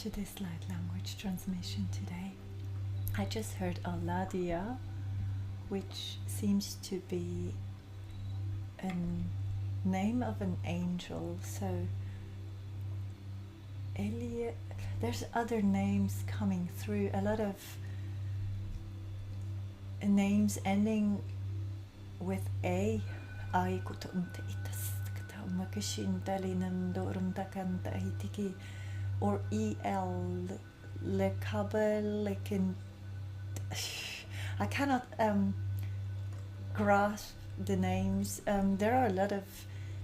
to this light language transmission today. I just heard alya, which seems to be a name of an angel. So Elia, there's other names coming through, a lot of names ending with A. Ai kutunta itas kata makashindalinam dorumtakanta hitiki, or EL lekabel. I cannot grasp the names. There are a lot of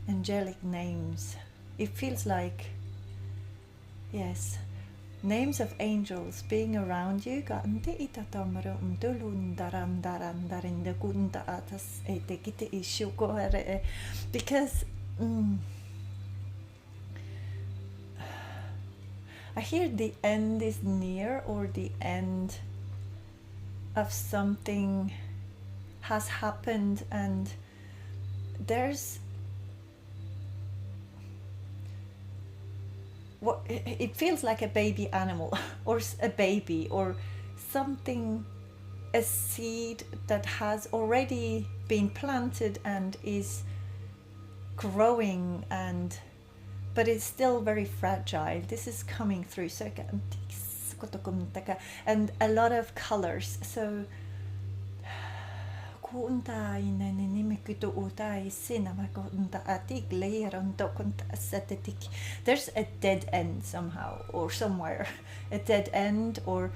angelic names. It feels like, yes, names of angels being around you. Because I hear the end is near, or the end of something has happened, and there's what it feels like, a baby animal or a baby or something, a seed that has already been planted and is growing, and but it's still very fragile. This is coming through, so and a lot of colors. So there's a dead end somehow, or somewhere, a dead end, or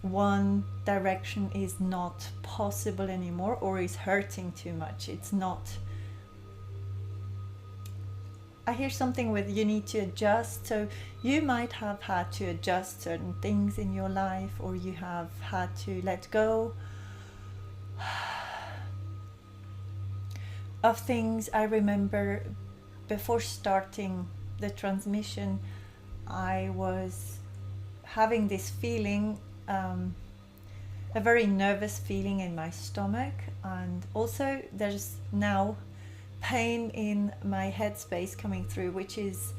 one direction is not possible anymore, or is hurting too much. It's not. I hear something with you need to adjust. So you might have had to adjust certain things in your life, or you have had to let go of things. I remember before starting the transmission, I was having this feeling, a very nervous feeling in my stomach, and also there's now pain in my headspace coming through, which is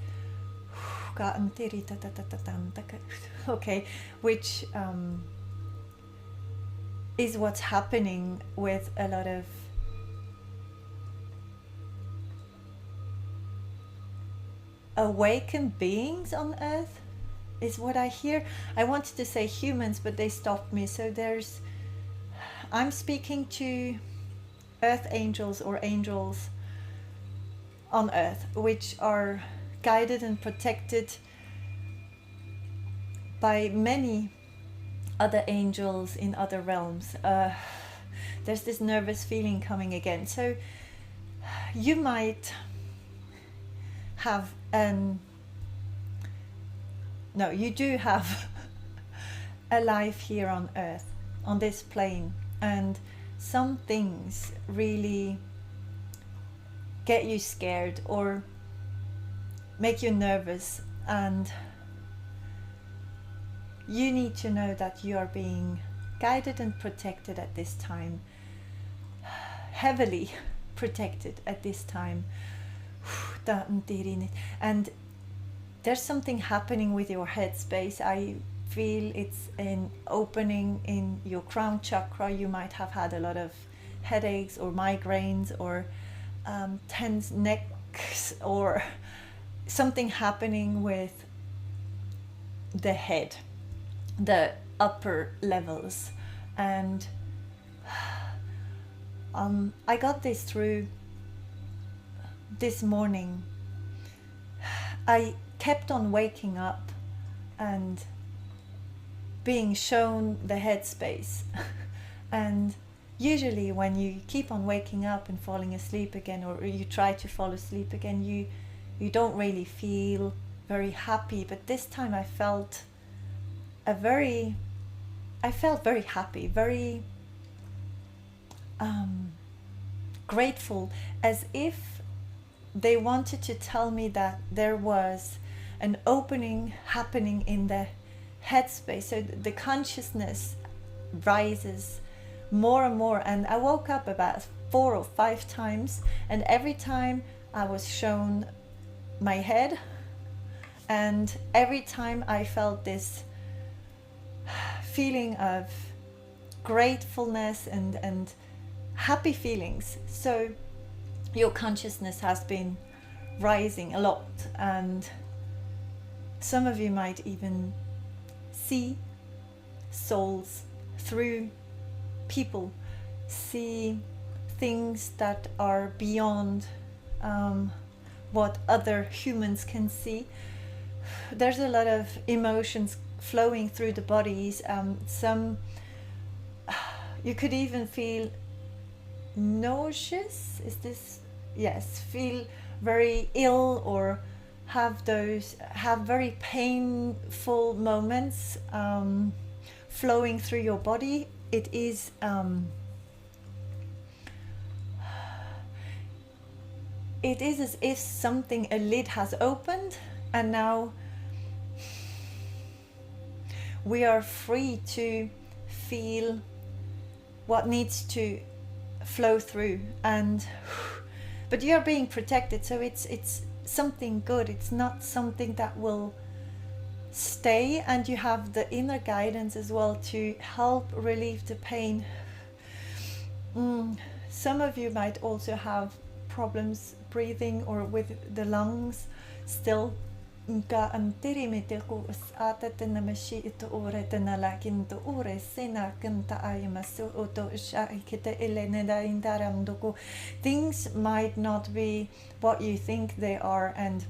okay, which is what's happening with a lot of awakened beings on earth, is what I hear. I wanted to say humans, but they stopped me. So I'm speaking to earth angels, or angels on earth, which are guided and protected by many other angels in other realms. There's this nervous feeling coming again. So you might have you do have a life here on earth, on this plane, and some things really get you scared or make you nervous, and you need to know that you are being guided and protected at this time, heavily protected at this time. And there's something happening with your headspace. I feel it's an opening in your crown chakra. You might have had a lot of headaches or migraines, or tense necks, or something happening with the head, the upper levels. And I got this through this morning. I kept on waking up and being shown the headspace and usually when you keep on waking up and falling asleep again, or you try to fall asleep again, you don't really feel very happy. But this time I felt very happy, very grateful, as if they wanted to tell me that there was an opening happening in the headspace. So the consciousness rises more and more, and I woke up about 4 or 5 times, and every time I was shown my head And every time I felt this feeling of gratefulness and happy feelings, so your consciousness has been rising a lot, and some of you might even see souls through people, see things that are beyond what other humans can see. There's a lot of emotions flowing through the bodies. Some you could even feel nauseous. Is this? Yes, feel very ill, or have very painful moments flowing through your body. It is as if a lid has opened, and now we are free to feel what needs to flow through. But you are being protected, so it's something good. It's not something that will stay, and you have the inner guidance as well to help relieve the pain. Some of you might also have problems breathing or with the lungs still. Things might not be what you think they are, and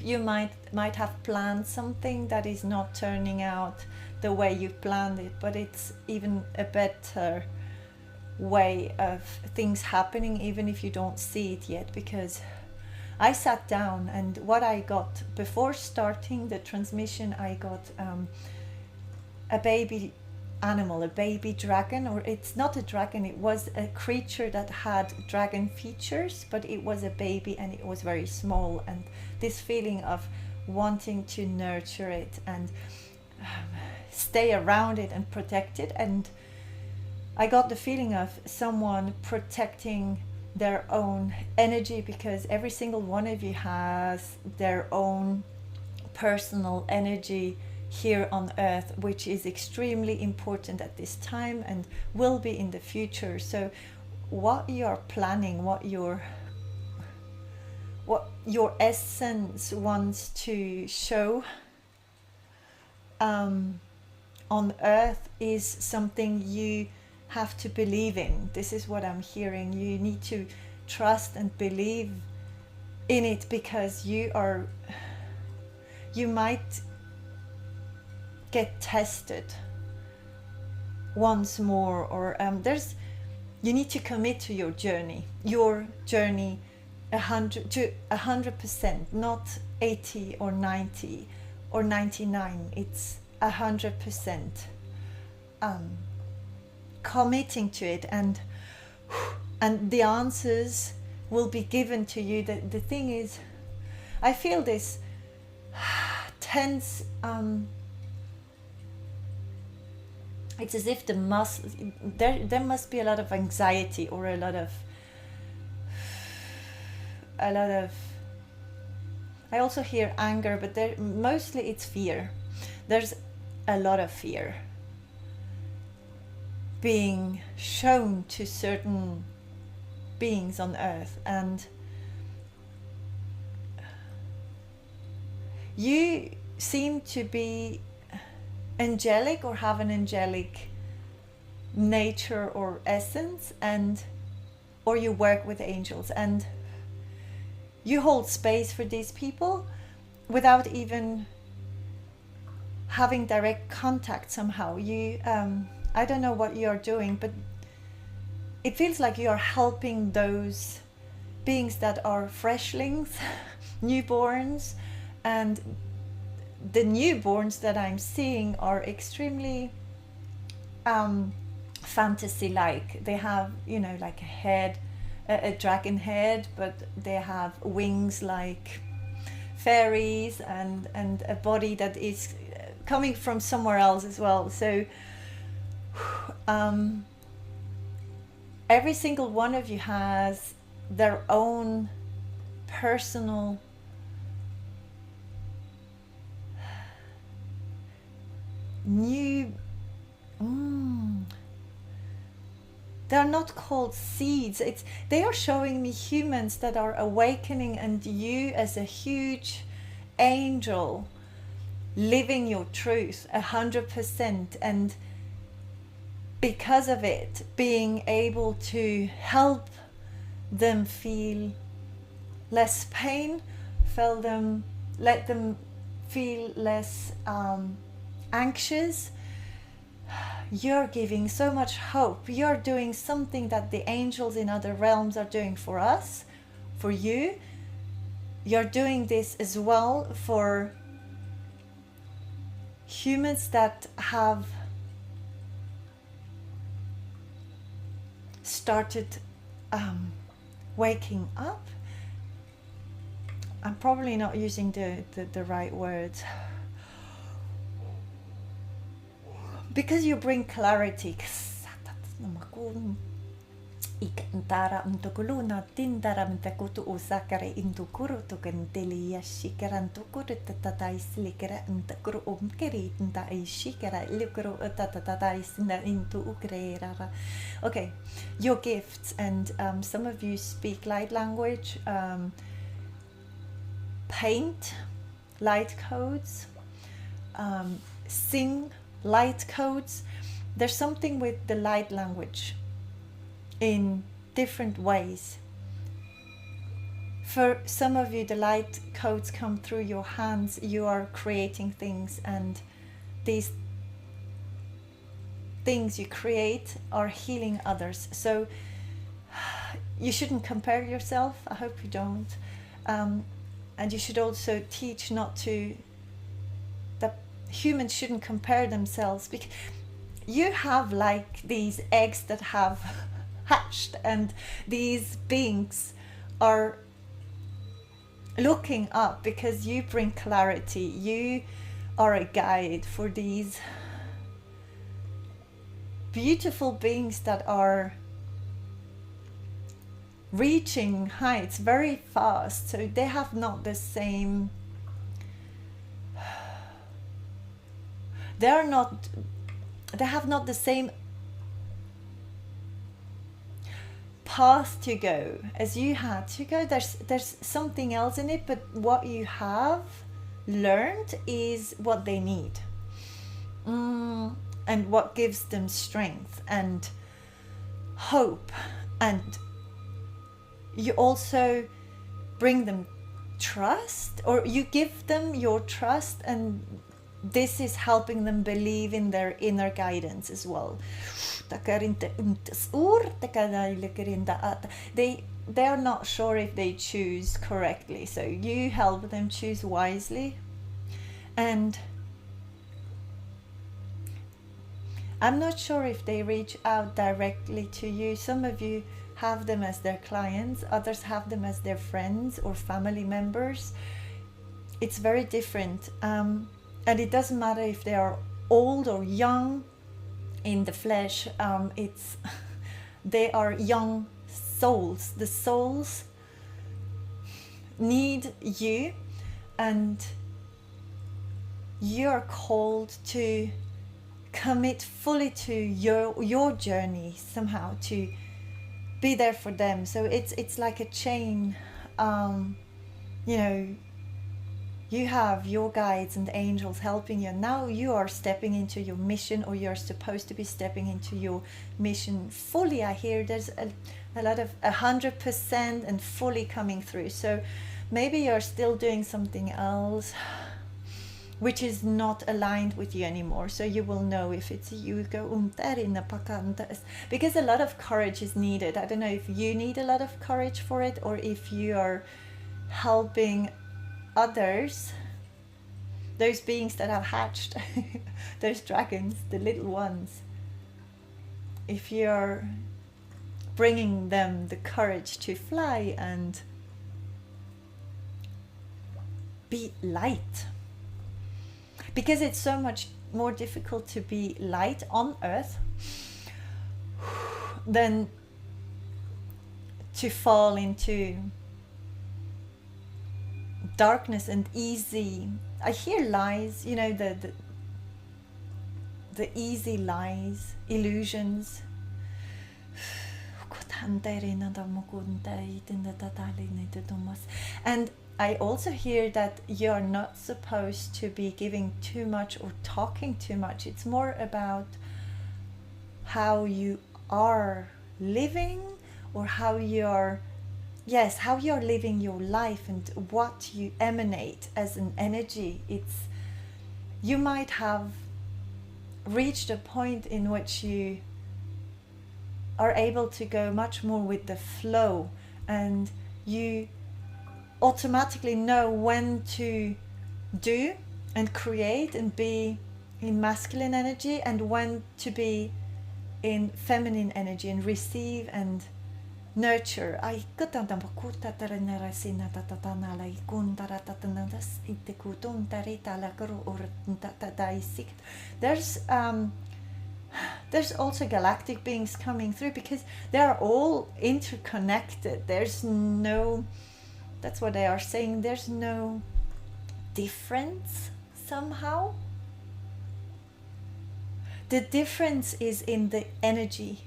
you might have planned something that is not turning out the way you planned it, but it's even a better way of things happening, even if you don't see it yet. Because I sat down, and what I got before starting the transmission, I got a baby animal, a baby dragon, or it's not a dragon, it was a creature that had dragon features, but it was a baby and it was very small, and this feeling of wanting to nurture it and stay around it and protect it. And I got the feeling of someone protecting their own energy, because every single one of you has their own personal energy here on earth, which is extremely important at this time and will be in the future. So what you're planning, what your essence wants to show on earth is something you have to believe in. This is what I'm hearing. You need to trust and believe in it, because you might get tested once more, or you need to commit to your journey 100%, not 80 or 90 or 99. It's 100% committing to it, and the answers will be given to you. The thing is, I feel this tense, it's as if there must be a lot of anxiety, or a lot of I also hear anger, but mostly it's fear. There's a lot of fear being shown to certain beings on earth, and you seem to be angelic or have an angelic nature or essence, or you work with angels, and you hold space for these people without even having direct contact somehow. I don't know what you're doing, but it feels like you're helping those beings that are freshlings, newborns, and the newborns that I'm seeing are extremely fantasy-like. They have, like a head, a dragon head, but they have wings like fairies, and a body that is coming from somewhere else as well. So every single one of you has their own personal new, they're not called seeds. They are showing me humans that are awakening, and you as a huge angel living your truth 100%, and because of it being able to help them feel less pain, let them feel less anxious. You're giving so much hope. You're doing something that the angels in other realms are doing for us, for you. You're doing this as well for humans that have started waking up. I'm probably not using the right words, because you bring clarity. Ikantara mtokuluna tindara mtakutu usakare intukuru tukenteli yashikara ntukuru tatataislikara ntakuru umkeri ntaishikara lukuru tatataisna into ukrerara. Okay, your gifts, and some of you speak light language, paint light codes, sing light codes. There's something with the light language in different ways. For some of you, the light codes come through your hands. You are creating things, and these things you create are healing others. So you shouldn't compare yourself. I hope you don't. And you should also teach not to, that humans shouldn't compare themselves, because you have like these eggs that have hatched, and these beings are looking up because you bring clarity. You are a guide for these beautiful beings that are reaching heights very fast. So they have not the same, they have not the same path to go as you had to go. There's something else in it, but what you have learned is what they need, and what gives them strength and hope. And you also bring them trust, or you give them your trust, and this is helping them believe in their inner guidance as well. They are not sure if they choose correctly, so you help them choose wisely. And I'm not sure if they reach out directly to you. Some of you have them as their clients, others have them as their friends or family members. It's very different, and it doesn't matter if they are old or young in the flesh. They are young souls. The souls need you, and you're called to commit fully to your journey somehow, to be there for them. So it's like a chain. You know, you have your guides and angels helping you. Now you are stepping into your mission, or you're supposed to be stepping into your mission fully. I hear there's a lot of 100% and fully coming through. So maybe you're still doing something else which is not aligned with you anymore. So you will know if it's you. Because a lot of courage is needed. I don't know if you need a lot of courage for it, or if you are helping others, those beings that have hatched, those dragons, the little ones, if you're bringing them the courage to fly and be light. Because it's so much more difficult to be light on earth than to fall into darkness and easy. I hear lies, you know, the easy lies, illusions. And I also hear that you're not supposed to be giving too much or talking too much. It's more about how you are living, or how you're living your life and what you emanate as an energy. You might have reached a point in which you are able to go much more with the flow, and you automatically know when to do and create and be in masculine energy, and when to be in feminine energy and receive and nurture. There's also galactic beings coming through, because they are all interconnected. That's what they are saying. There's no difference somehow. The difference is in the energy,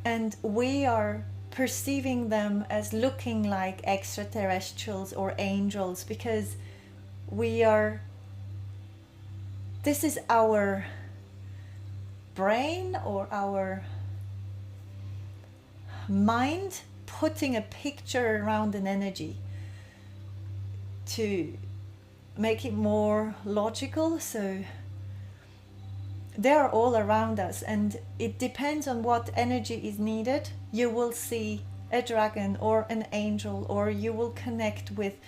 and we are perceiving them as looking like extraterrestrials or angels, because this is our brain or our mind putting a picture around an energy to make it more logical. So they're all around us, and it depends on what energy is needed. You will see a dragon or an angel, or you will connect with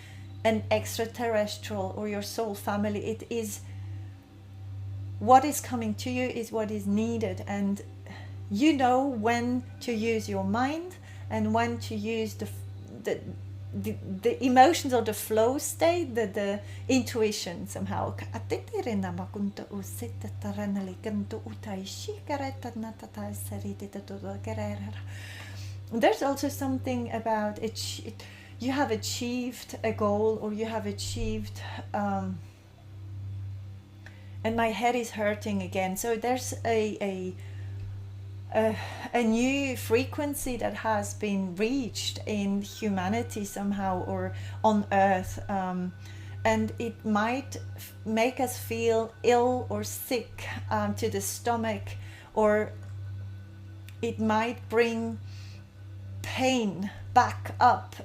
an extraterrestrial or your soul family. It is what is coming to you is what is needed, and you know when to use your mind and when to use the emotions or the flow state, the intuition somehow. There's also something about it. You have achieved a goal, or you have achieved and my head is hurting again. So there's a new frequency that has been reached in humanity somehow, or on Earth, and it might make us feel ill or sick to the stomach, or it might bring pain back up.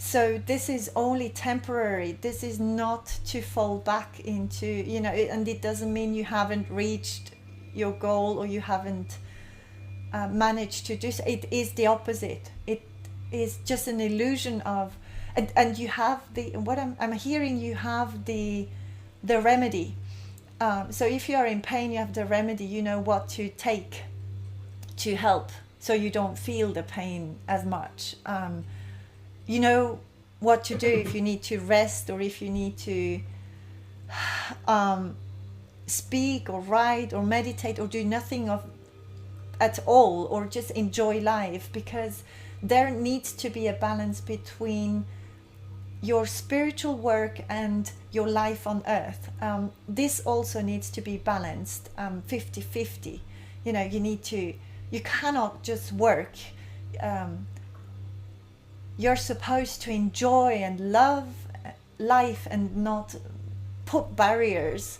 So this is only temporary. This is not to fall back into, and it doesn't mean you haven't reached your goal, or you haven't managed to do so. It is the opposite. It is just an illusion of, and you have what I'm hearing, you have the remedy. So if you are in pain, you have the remedy. You know what to take to help, so you don't feel the pain as much. You know what to do if you need to rest, or if you need to speak or write or meditate or do nothing at all, or just enjoy life, because there needs to be a balance between your spiritual work and your life on Earth. This also needs to be balanced, 50-50. You cannot just work. You're supposed to enjoy and love life and not put barriers.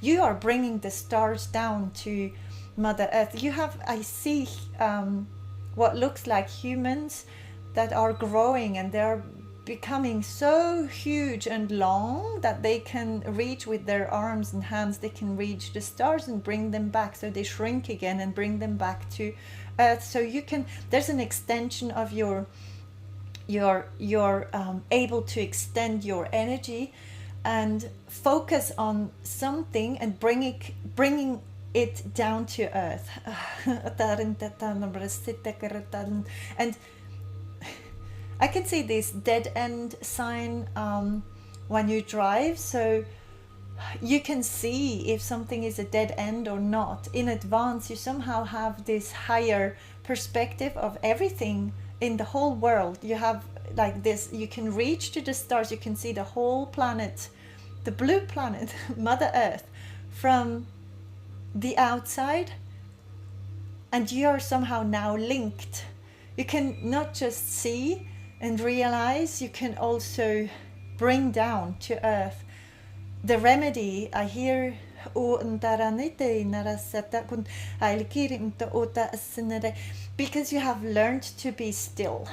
You are bringing the stars down to Mother Earth. I see what looks like humans that are growing, and they're becoming so huge and long that they can reach with their arms and hands. They can reach the stars and bring them back. So they shrink again and bring them back to Earth. So there's an extension of you're able to extend your energy and focus on something and bringing it down to Earth. And I can see this dead end sign when you drive, so you can see if something is a dead end or not in advance. You somehow have this higher perspective of everything in the whole world. You have like this, you can reach to the stars, you can see the whole planet, the blue planet, Mother Earth, from the outside, and you are somehow now linked. You can not just see and realize, you can also bring down to earth the remedy. I hear because you have learned to be still.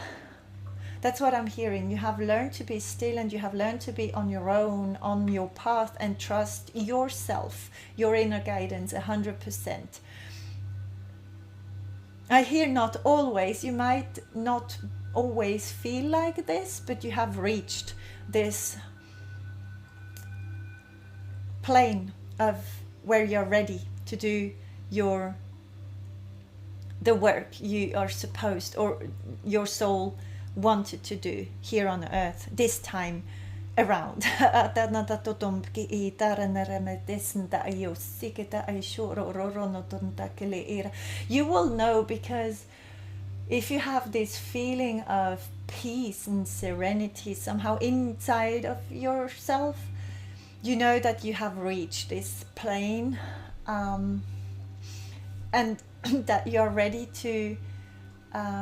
That's what I'm hearing. You have learned to be still, and you have learned to be on your own, on your path, and trust yourself, your inner guidance 100%. I hear not always, you might not always feel like this, but you have reached this plane of where you're ready to do the work you are supposed, or your soul wanted to do here on earth this time around. You will know, because if you have this feeling of peace and serenity somehow inside of yourself, you know that you have reached this plane, and that you're ready to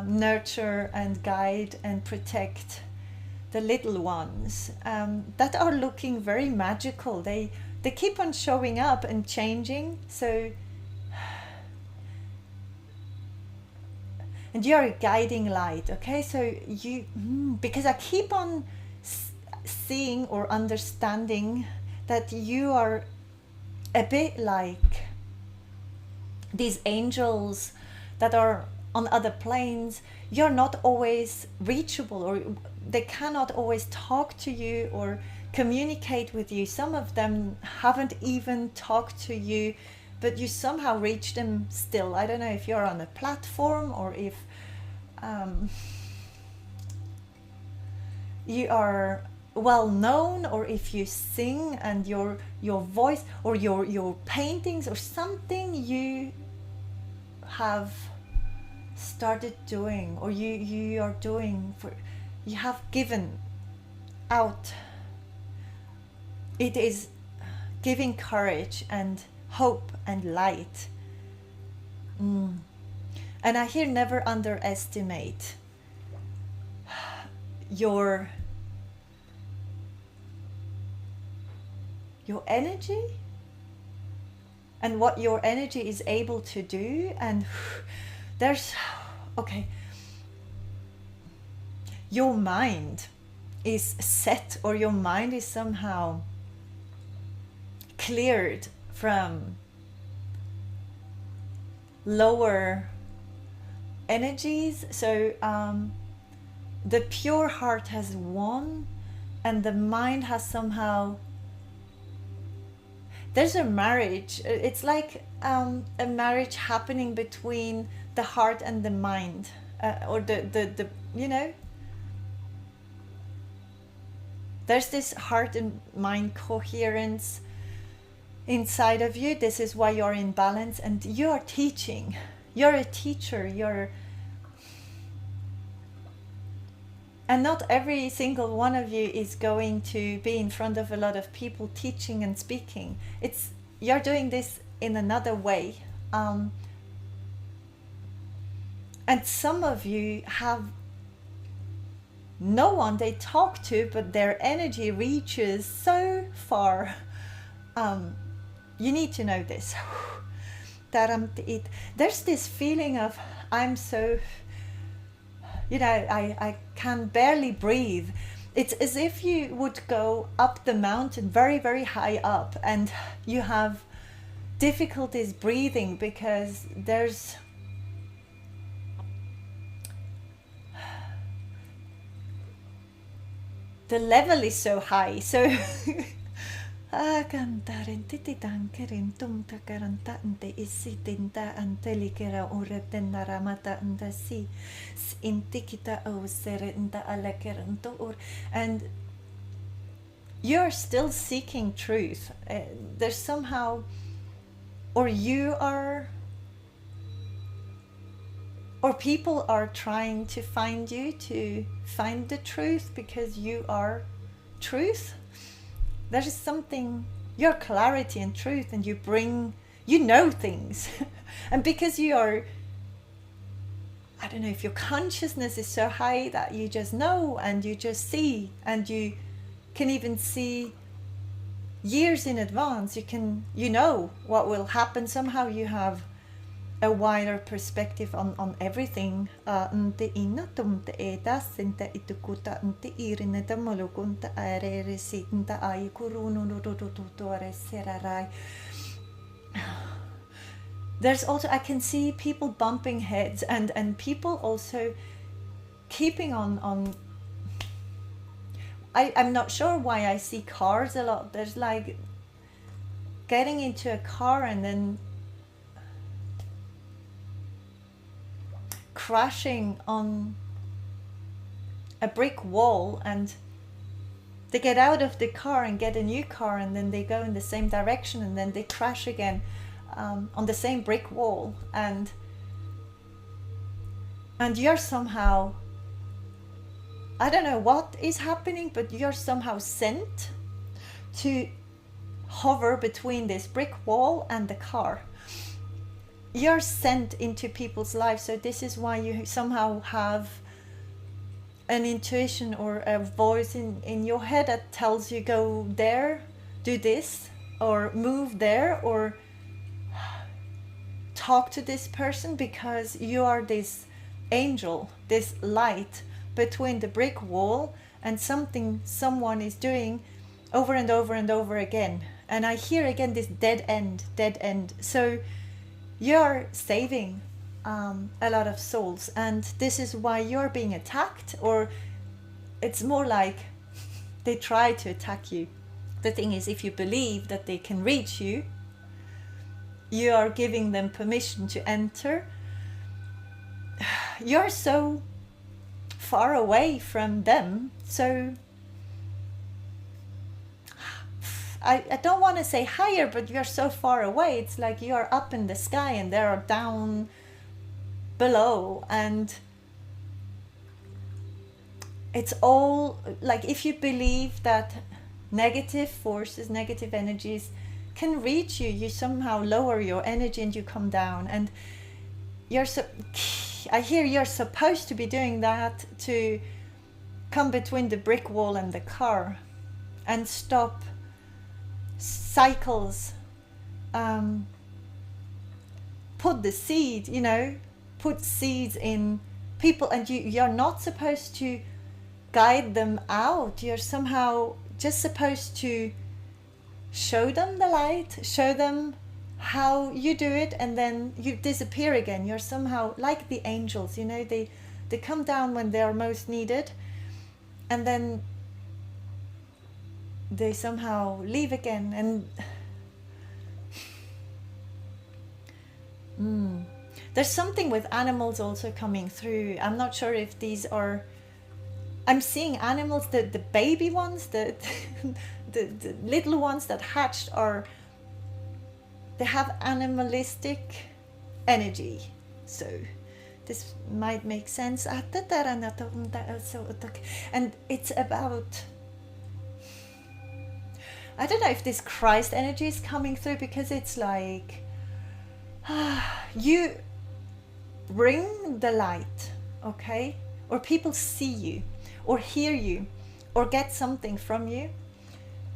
nurture and guide and protect the little ones that are looking very magical. They keep on showing up and changing. So, and you're a guiding light, okay? So you, because I keep on seeing or understanding that you are a bit like these angels that are on other planes. You're not always reachable, or they cannot always talk to you or communicate with you. Some of them haven't even talked to you, but you somehow reach them still. I don't know if you're on a platform, or if you are well known, or if you sing and your voice or your paintings or something you have started doing, or you are doing, for you have given out. It is giving courage and hope and light. And I hear never underestimate your energy and what your energy is able to do. And there's, okay, your mind is set, or your mind is somehow cleared from lower energies. So the pure heart has won, and the mind has somehow, there's a marriage. It's like a marriage happening between the heart and the mind, or the you know, there's this heart and mind coherence inside of you. This is why you're in balance, and you're teaching. You're a teacher. And not every single one of you is going to be in front of a lot of people teaching and speaking. You're doing this in another way. And some of you have no one they talk to, but their energy reaches so far. You need to know this. There's this feeling of, I'm so, you know, I can barely breathe. It's as if you would go up the mountain very, very high up, and you have difficulties breathing because there's the level is so high. So Akantarin tititankerin tumtakaranta ante isitinta antelikera uretenda ramata antasi intikita oserenta alakeranto or. And you're still seeking truth. There's somehow, or you are or people are trying to find you, to find the truth, because you are truth. There is something, your clarity and truth, and you know things. And because you are, I don't know, if your consciousness is so high that you just know and you just see, and you can even see years in advance. You know what will happen. Somehow you have a wider perspective on everything. There's also, I can see people bumping heads, and people also keeping on. I'm not sure why I see cars a lot. There's like getting into a car and then crashing on a brick wall, and they get out of the car and get a new car, and then they go in the same direction, and then they crash again on the same brick wall, and you're somehow, I don't know what is happening, but you're somehow sent to hover between this brick wall and the car. You're sent into people's lives. So this is why you somehow have an intuition or a voice in your head that tells you, go there, do this, or move there, or talk to this person, because you are this angel, this light between the brick wall and something someone is doing over and over and over again. And I hear again this dead end. So you're saving a lot of souls, and this is why you're being attacked, or it's more like they try to attack you. The thing is, if you believe that they can reach you, you are giving them permission to enter. You're so far away from them, so I don't want to say higher, but you're so far away. It's like you're up in the sky and they're down below, and it's all like, if you believe that negative forces, negative energies can reach you, you somehow lower your energy and you come down. And I hear you're supposed to be doing that to come between the brick wall and the car and stop cycles, put the seed, put seeds in people, and you're not supposed to guide them out. You're somehow just supposed to show them the light, show them how you do it, and then you disappear again. You're somehow like the angels, they come down when they're most needed, and then they somehow leave again. And there's something with animals also coming through. I'm not sure if these are, I'm seeing animals, the baby ones, the little ones that hatched they have animalistic energy. So this might make sense. And it's about, I don't know if this Christ energy is coming through, because it's like you bring the light, okay? Or people see you or hear you or get something from you,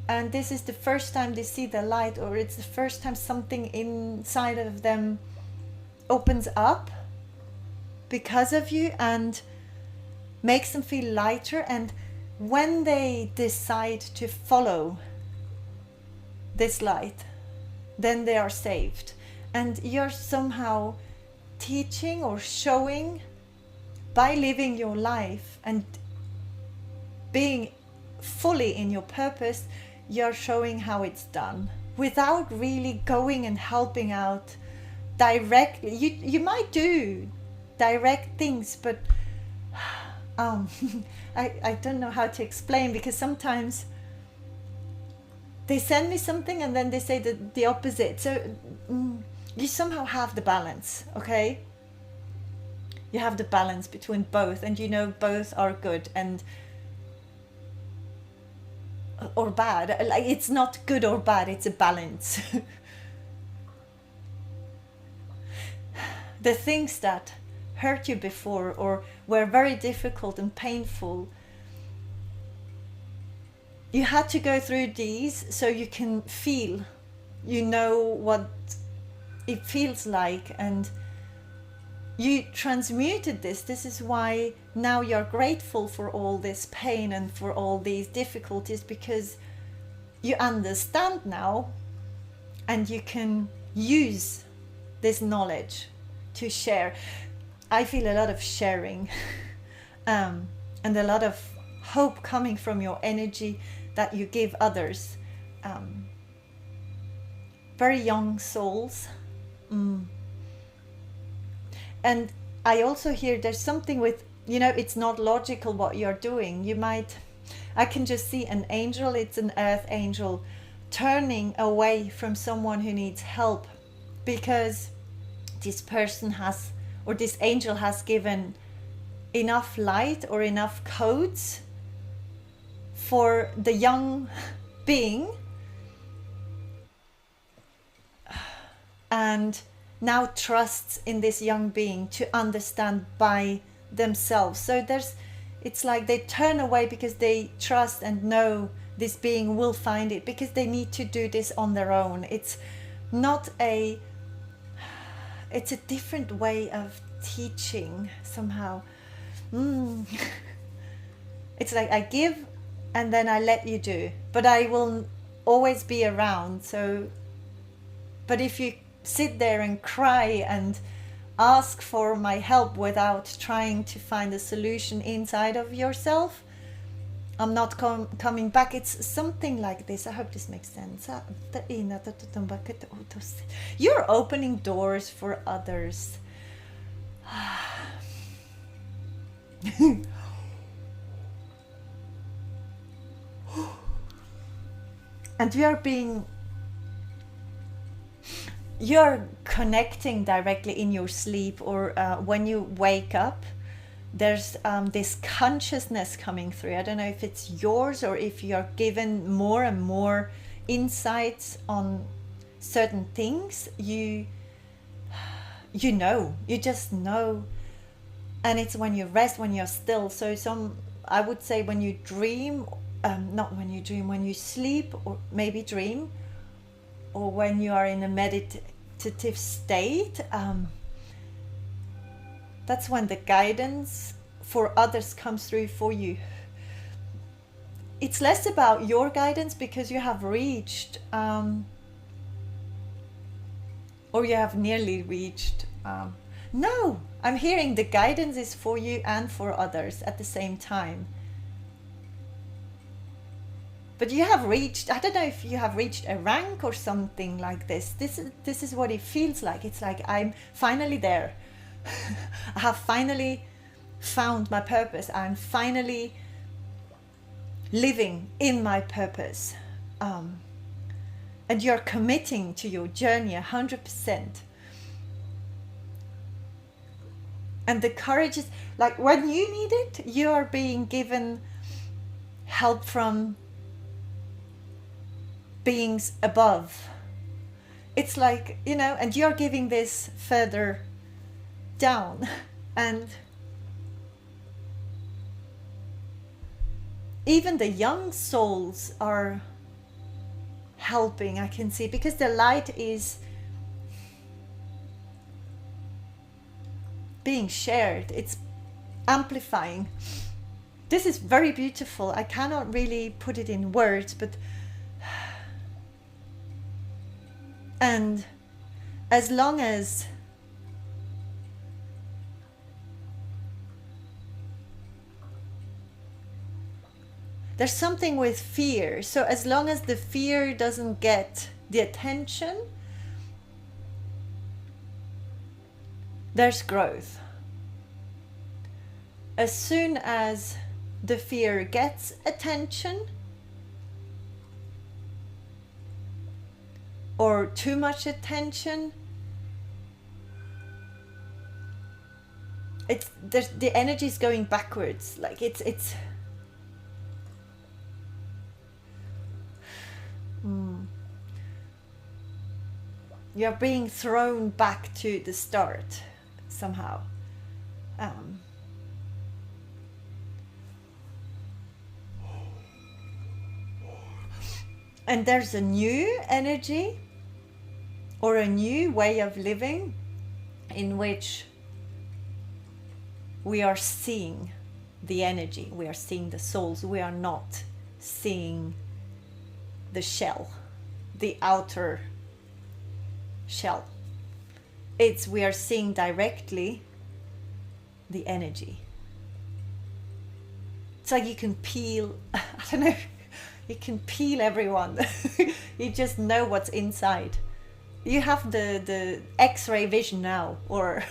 and this is the first time they see the light, or it's the first time something inside of them opens up because of you and makes them feel lighter. And when they decide to follow this light, then they are saved. And you're somehow teaching or showing, by living your life and being fully in your purpose, you're showing how it's done without really going and helping out directly. You might do direct things, but I don't know how to explain, because sometimes they send me something and then they say the opposite. So you somehow have the balance, okay? You have the balance between both, and you know both are good and or bad. Like, it's not good or bad, it's a balance. The things that hurt you before or were very difficult and painful, you had to go through these so you can feel, you know what it feels like, and you transmuted this. This is why now you're grateful for all this pain and for all these difficulties, because you understand now and you can use this knowledge to share. I feel a lot of sharing and a lot of hope coming from your energy that you give others. Very young souls. And I also hear there's something with, you know, it's not logical what you're doing. You might, I can just see an angel, it's an earth angel, turning away from someone who needs help because this person has, or this angel has given enough light or enough codes for the young being, and now trusts in this young being to understand by themselves. So it's like they turn away because they trust and know this being will find it, because they need to do this on their own. It's not a, it's a different way of teaching somehow. It's like I give and then I let you do, but I will always be around. So, but if you sit there and cry and ask for my help without trying to find a solution inside of yourself, I'm not coming back. It's something like this. I hope this makes sense. You're opening doors for others. And you're connecting directly in your sleep, or when you wake up, there's this consciousness coming through. I don't know if it's yours or if you're given more and more insights on certain things. You know, you just know. And it's when you rest, when you're still. So I would say when you dream, not when you dream, when you sleep or maybe dream, or when you are in a meditative state, that's when the guidance for others comes through for you. It's less about your guidance because you have reached, or you have nearly reached. No, I'm hearing the guidance is for you and for others at the same time. But you have reached, I don't know if you have reached a rank or something like this. This is what it feels like. It's like I'm finally there. I have finally found my purpose. I'm finally living in my purpose. And you're committing to your journey 100%. And the courage is like when you need it, you are being given help from beings above. It's like, you know, and you're giving this further down, and even the young souls are helping, I can see, because the light is being shared, it's amplifying. This is very beautiful. I cannot really put it in words, but and as long as there's something with fear, so as long as the fear doesn't get the attention, there's growth. As soon as the fear gets attention, or too much attention, the energy is going backwards, like it's you're being thrown back to the start somehow. And there's a new energy or a new way of living in which we are seeing the energy, we are seeing the souls, we are not seeing the shell, the outer shell. We are seeing directly the energy. It's like you can peel, I don't know, you can peel everyone. You just know what's inside. You have the X-ray vision now, or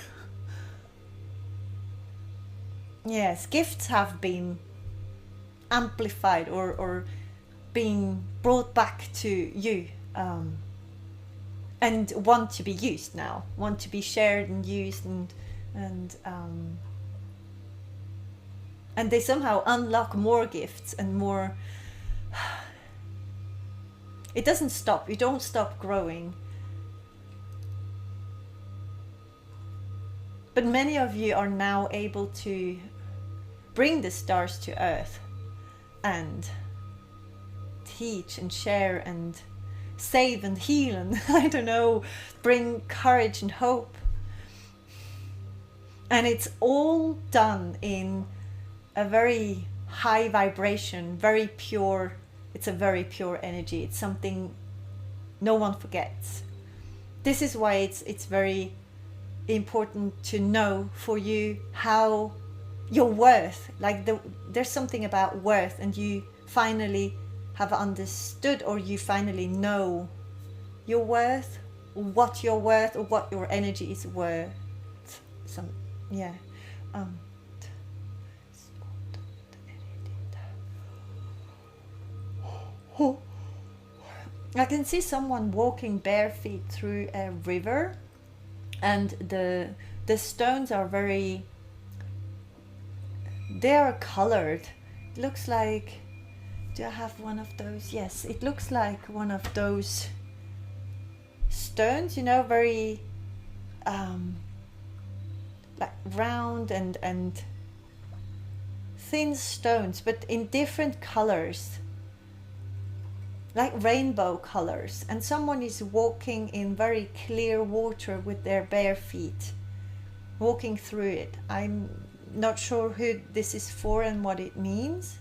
yes, gifts have been amplified or being brought back to you, and want to be used now, want to be shared and used, and they somehow unlock more gifts and more. It doesn't stop. You don't stop growing. But many of you are now able to bring the stars to earth and teach and share and save and heal and I don't know, bring courage and hope. And it's all done in a very high vibration, very pure. It's a very pure energy. It's something no one forgets. This is why it's very important to know for you how your worth, like there's something about worth, and you finally have understood, or you finally know your worth, what you're worth, or what your energy is worth. I can see someone walking bare feet through a river, and the stones are they are colored. It looks like, do I have one of those? Yes, it looks like one of those stones, you know, very like round and thin stones, but in different colors, like rainbow colors. And someone is walking in very clear water with their bare feet, walking through it. I'm not sure who this is for and what it means.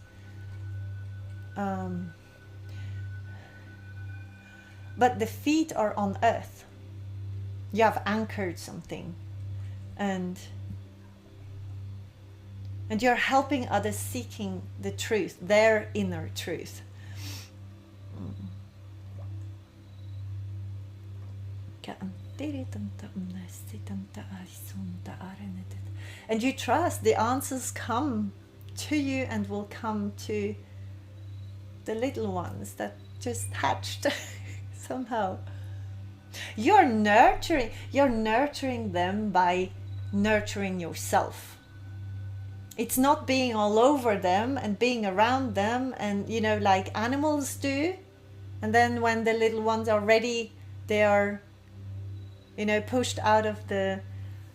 But the feet are on earth. You have anchored something, and you're helping others seeking the truth, their inner truth. And you trust the answers come to you and will come to the little ones that just hatched somehow. You're nurturing them by nurturing yourself. It's not being all over them and being around them, and you know, like animals do. And then when the little ones are ready, they are, you know, pushed out of the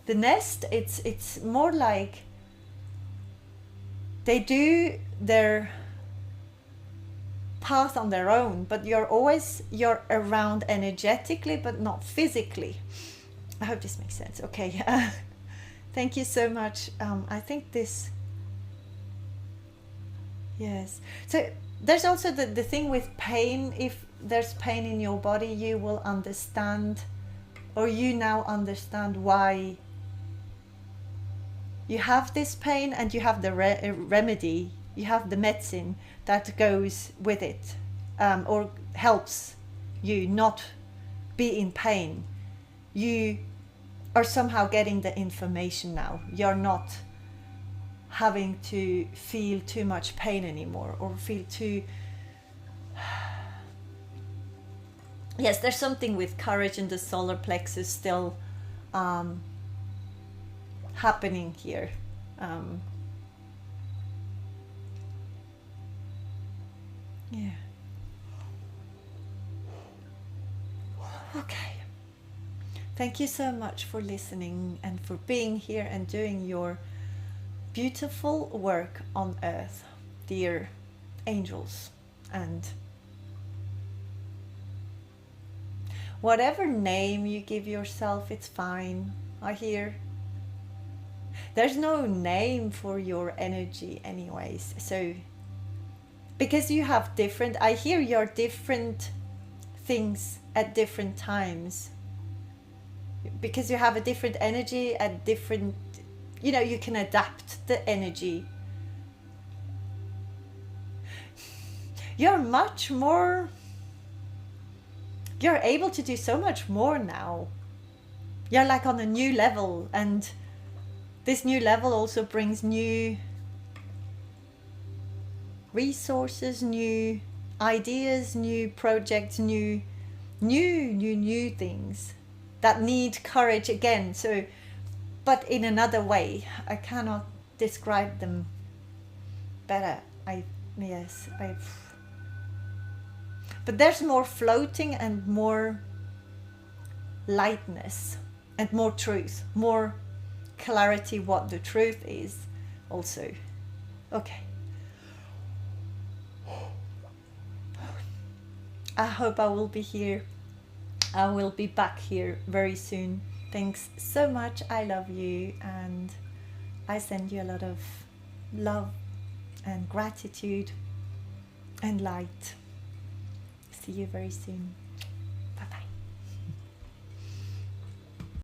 nest. It's more like they do their path on their own, but you're around energetically but not physically. I hope this makes sense. Okay. Thank you so much. I think this, yes. So there's also the thing with pain. If there's pain in your body, you will understand, or you now understand why you have this pain, and you have the remedy, you have the medicine that goes with it, or helps you not be in pain. You are somehow getting the information now. You're not having to feel too much pain anymore, or feel too... Yes, there's something with courage in the solar plexus still happening here. Yeah. Okay. Thank you so much for listening and for being here and doing your beautiful work on earth, dear angels. And whatever name you give yourself, it's fine. I hear there's no name for your energy anyways. So because you have different, I hear your different things at different times, because you have a different energy at different, you know, you can adapt the energy. You're much more, you're able to do so much more now. You're like on a new level, and this new level also brings new resources, new ideas, new projects, new things that need courage again. So, but in another way, I cannot describe them better. But there's more floating and more lightness and more truth, more clarity what the truth is also. Okay. I hope I will be here. I will be back here very soon. Thanks so much. I love you, and I send you a lot of love and gratitude and light. See you very soon.